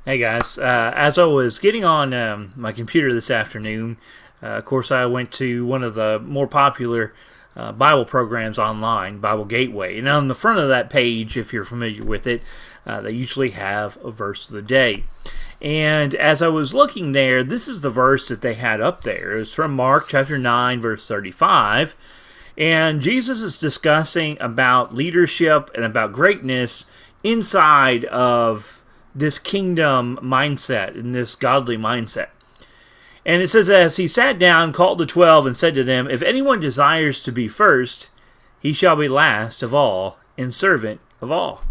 Hey guys, as I was getting on my computer this afternoon, of course I went to one of the more popular Bible programs online, Bible Gateway. And on the front of that page, if you're familiar with it, they usually have a verse of the day. And as I was looking there, this is the verse that they had up there. It's from Mark chapter 9, verse 35. And Jesus is discussing about leadership and about greatness inside of this kingdom mindset and this godly mindset. And it says, as he sat down, called the 12, and said to them, if anyone desires to be first, he shall be last of all and servant of all.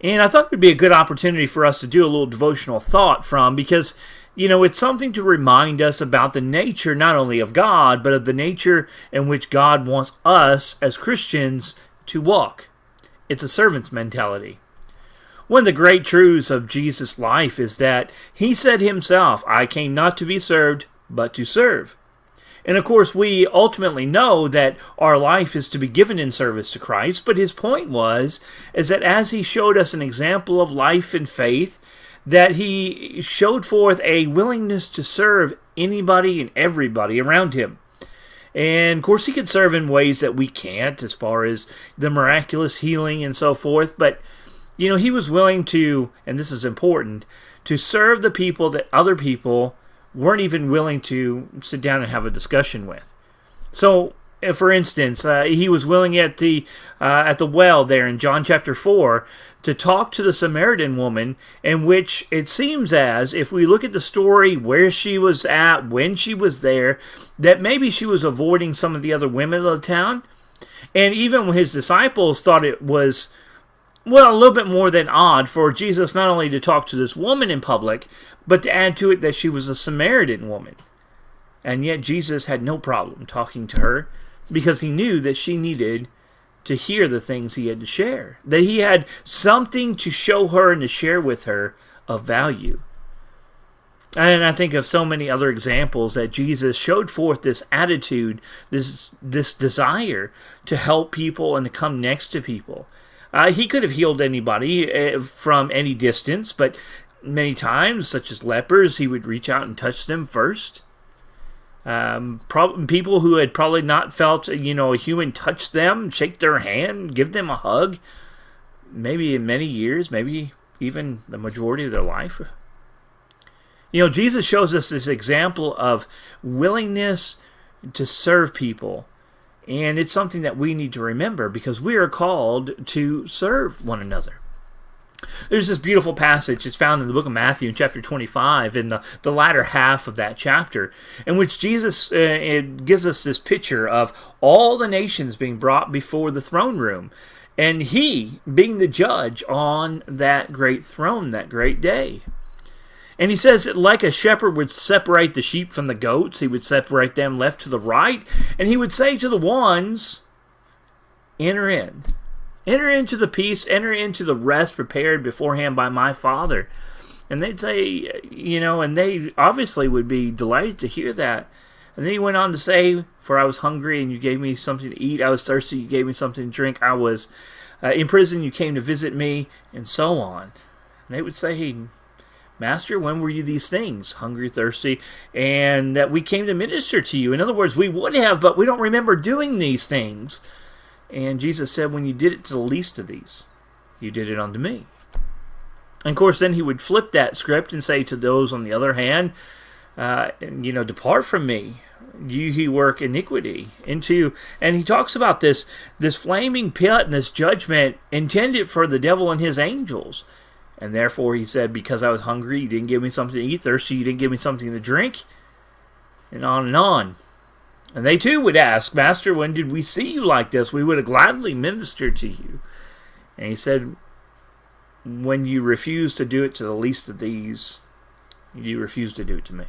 And I thought it would be a good opportunity for us to do a little devotional thought from, because, it's something to remind us about the nature not only of God, but of the nature in which God wants us as Christians to walk. It's a servant's mentality. One of the great truths of Jesus' life is that he said himself, I came not to be served, but to serve. And of course, we ultimately know that our life is to be given in service to Christ, but his point is that as he showed us an example of life and faith, that he showed forth a willingness to serve anybody and everybody around him. And of course, he could serve in ways that we can't, as far as the miraculous healing and so forth, but he was willing to, and this is important, to serve the people that other people weren't even willing to sit down and have a discussion with. So, for instance, he was willing at the well there in John chapter 4 to talk to the Samaritan woman, in which it seems as, if we look at the story, where she was at, when she was there, that maybe she was avoiding some of the other women of the town. And even when his disciples thought it was a little bit more than odd for Jesus not only to talk to this woman in public, but to add to it that she was a Samaritan woman. And yet Jesus had no problem talking to her, because he knew that she needed to hear the things he had to share. That he had something to show her and to share with her of value. And I think of so many other examples that Jesus showed forth this attitude, this desire to help people and to come next to people. He could have healed anybody from any distance, but many times, such as lepers, he would reach out and touch them first. People who had probably not felt, a human touch them, shake their hand, give them a hug, maybe in many years, maybe even the majority of their life. Jesus shows us this example of willingness to serve people. And it's something that we need to remember, because we are called to serve one another. There's this beautiful passage. It's found in the book of Matthew in chapter 25, in the latter half of that chapter, in which Jesus gives us this picture of all the nations being brought before the throne room, and he being the judge on that great throne, that great day. And he says that like a shepherd would separate the sheep from the goats, he would separate them left to the right, and he would say to the ones, enter in. Enter into the peace, enter into the rest prepared beforehand by my Father. And they'd say, and they obviously would be delighted to hear that. And then he went on to say, for I was hungry and you gave me something to eat. I was thirsty, you gave me something to drink. I was in prison, you came to visit me, and so on. And they would say, Master, when were you these things? Hungry, thirsty, and that we came to minister to you. In other words, we would have, but we don't remember doing these things. And Jesus said, when you did it to the least of these, you did it unto me. And of course, then he would flip that script and say to those on the other hand, depart from me, you who work iniquity. And he talks about this flaming pit and this judgment intended for the devil and his angels. And therefore he said, because I was hungry, you didn't give me something to eat, thirsty, you didn't give me something to drink, and on and on. And they too would ask, Master, when did we see you like this? We would have gladly ministered to you. And he said, when you refuse to do it to the least of these, you refuse to do it to me.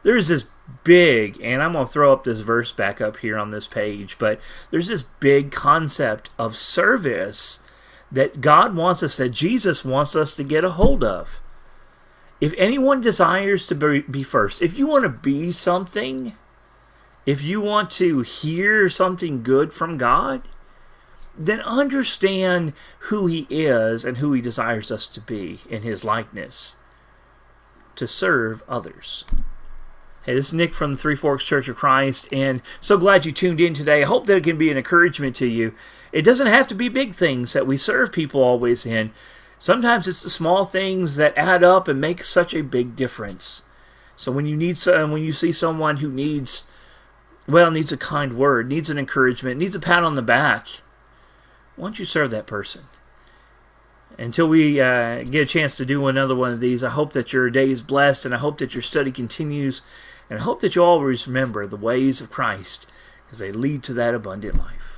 There's this big, and I'm going to throw up this verse back up here on this page, but there's this big concept of service that God wants us, that Jesus wants us to get a hold of. If anyone desires to be first, if you want to be something, if you want to hear something good from God, then understand who He is and who He desires us to be in His likeness, to serve others. Hey, this is Nick from the Three Forks Church of Christ, and so glad you tuned in today. I hope that it can be an encouragement to you. It doesn't have to be big things that we serve people always in. Sometimes it's the small things that add up and make such a big difference. So when you see someone who needs a kind word, needs an encouragement, needs a pat on the back, why don't you serve that person? Until we get a chance to do another one of these, I hope that your day is blessed, and I hope that your study continues, and I hope that you always remember the ways of Christ as they lead to that abundant life.